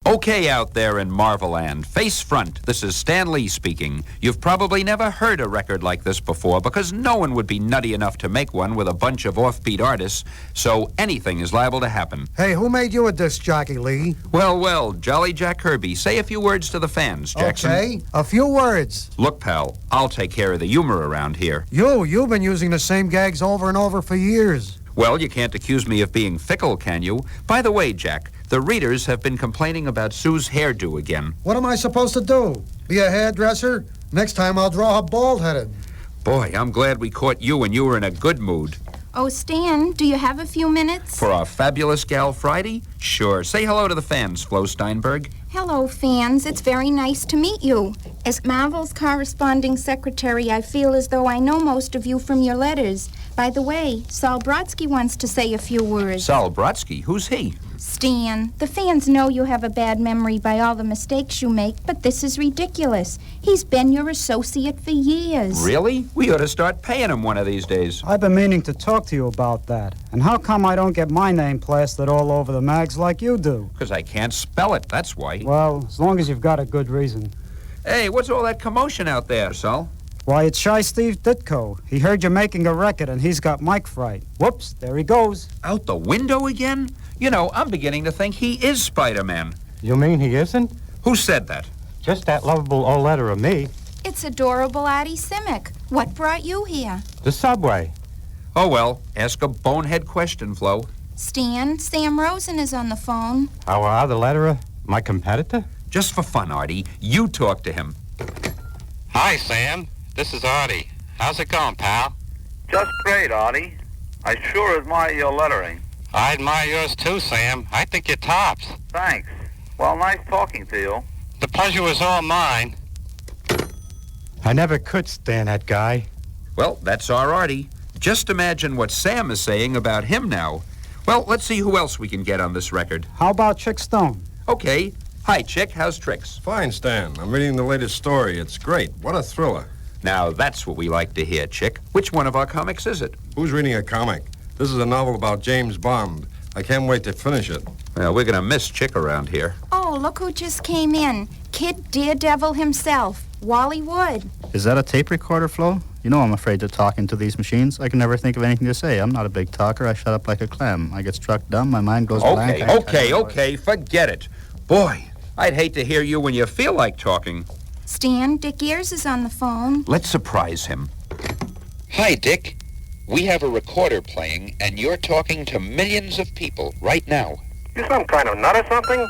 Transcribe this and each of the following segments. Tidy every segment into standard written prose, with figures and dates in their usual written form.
Okay, out there in Marveland, face front, this is Stan Lee speaking. You've probably never heard a record like this before because no one would be nutty enough to make one with a bunch of offbeat artists, so anything is liable to happen. Hey, who made you a disc jockey, Lee? Well, Jolly Jack Kirby, say a few words to the fans, Jackson. Okay, a few words. Look, pal, I'll take care of the humor around here. You've been using the same gags over and over for years. Well, you can't accuse me of being fickle, can you? By the way, Jack, the readers have been complaining about Sue's hairdo again. What am I supposed to do? Be a hairdresser? Next time I'll draw her bald-headed. Boy, I'm glad we caught you when you were in a good mood. Oh, Stan, do you have a few minutes? For our fabulous Gal Friday? Sure. Say hello to the fans, Flo Steinberg. Hello, fans. It's very nice to meet you. As Marvel's corresponding secretary, I feel as though I know most of you from your letters. By the way, Saul Brodsky wants to say a few words. Saul Brodsky? Who's he? Stan, the fans know you have a bad memory by all the mistakes you make, but this is ridiculous. He's been your associate for years. Really? We ought to start paying him one of these days. I've been meaning to talk to you about that. And how come I don't get my name plastered all over the mags like you do? Because I can't spell it, that's why. Well, as long as you've got a good reason. Hey, what's all that commotion out there, Saul? Why, it's Shy Steve Ditko. He heard you're making a record and he's got mic fright. Whoops, there he goes. Out the window again? You know, I'm beginning to think he is Spider-Man. You mean he isn't? Who said that? Just that lovable old letter of me. It's adorable Artie Simic. What brought you here? The subway. Oh, well, ask a bonehead question, Flo. Stan, Sam Rosen is on the phone. How are the letterer? My competitor? Just for fun, Artie, you talk to him. Hi, Sam. This is Artie. How's it going, pal? Just great, Artie. I sure admire your lettering. I admire yours too, Sam. I think you're tops. Thanks. Well, nice talking to you. The pleasure was all mine. I never could stand that guy. Well, that's our Artie. Just imagine what Sam is saying about him now. Well, let's see who else we can get on this record. How about Chick Stone? Okay. Hi, Chick. How's Tricks? Fine, Stan. I'm reading the latest story. It's great. What a thriller. Now, that's what we like to hear, Chick. Which one of our comics is it? Who's reading a comic? This is a novel about James Bond. I can't wait to finish it. Well, we're going to miss Chick around here. Oh, look who just came in. Kid Daredevil himself, Wally Wood. Is that a tape recorder, Flo? You know I'm afraid to talk into these machines. I can never think of anything to say. I'm not a big talker. I shut up like a clam. I get struck dumb. My mind goes blank. Okay. Forget it. Boy, I'd hate to hear you when you feel like talking. Stan, Dick Ears is on the phone. Let's surprise him. Hi, Dick. We have a recorder playing, and you're talking to millions of people right now. You some kind of nut or something?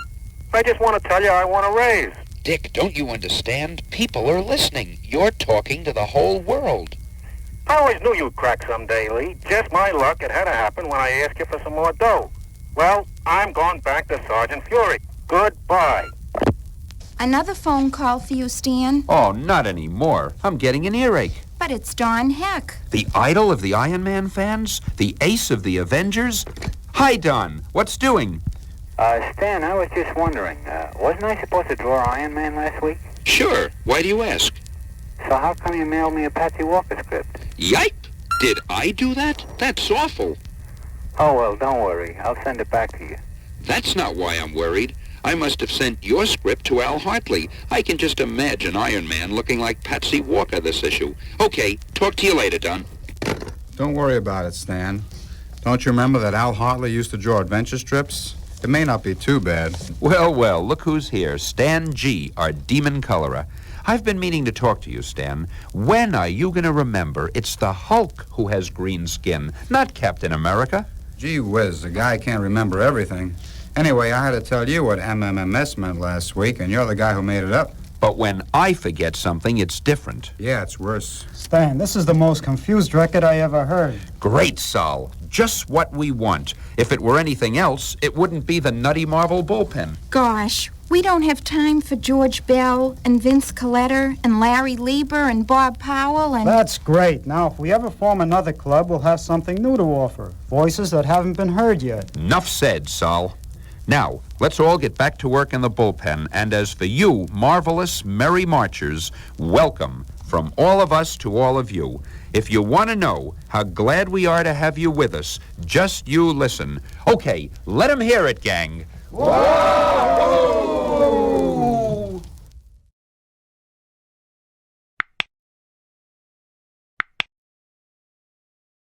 I just want to tell you I want a raise. Dick, don't you understand? People are listening. You're talking to the whole world. I always knew you'd crack someday, Lee. Just my luck, it had to happen when I asked you for some more dough. Well, I'm going back to Sergeant Fury. Goodbye. Another phone call for you, Stan. Oh, not anymore. I'm getting an earache. But it's Don Heck. The idol of the Iron Man fans? The ace of the Avengers? Hi, Don. What's doing? Stan, I was just wondering, wasn't I supposed to draw Iron Man last week? Sure. Why do you ask? So how come you mailed me a Patsy Walker script? Yike! Did I do that? That's awful. Oh, well, don't worry. I'll send it back to you. That's not why I'm worried. I must have sent your script to Al Hartley. I can just imagine Iron Man looking like Patsy Walker this issue. Okay, talk to you later, Don. Don't worry about it, Stan. Don't you remember that Al Hartley used to draw adventure strips? It may not be too bad. Well, look who's here. Stan G., our demon colorer. I've been meaning to talk to you, Stan. When are you going to remember it's the Hulk who has green skin, not Captain America? Gee whiz, the guy can't remember everything. Anyway, I had to tell you what MMMS meant last week, and you're the guy who made it up. But when I forget something, it's different. Yeah, it's worse. Stan, this is the most confused record I ever heard. Great, Sol. Just what we want. If it were anything else, it wouldn't be the Nutty Marvel Bullpen. Gosh, we don't have time for George Bell and Vince Colletter and Larry Lieber and Bob Powell and... That's great. Now, if we ever form another club, we'll have something new to offer. Voices that haven't been heard yet. Enough said, Sol. Now, let's all get back to work in the bullpen. And as for you, marvelous, merry marchers, welcome from all of us to all of you. If you want to know how glad we are to have you with us, just you listen. Okay, let 'em hear it, gang. Whoa!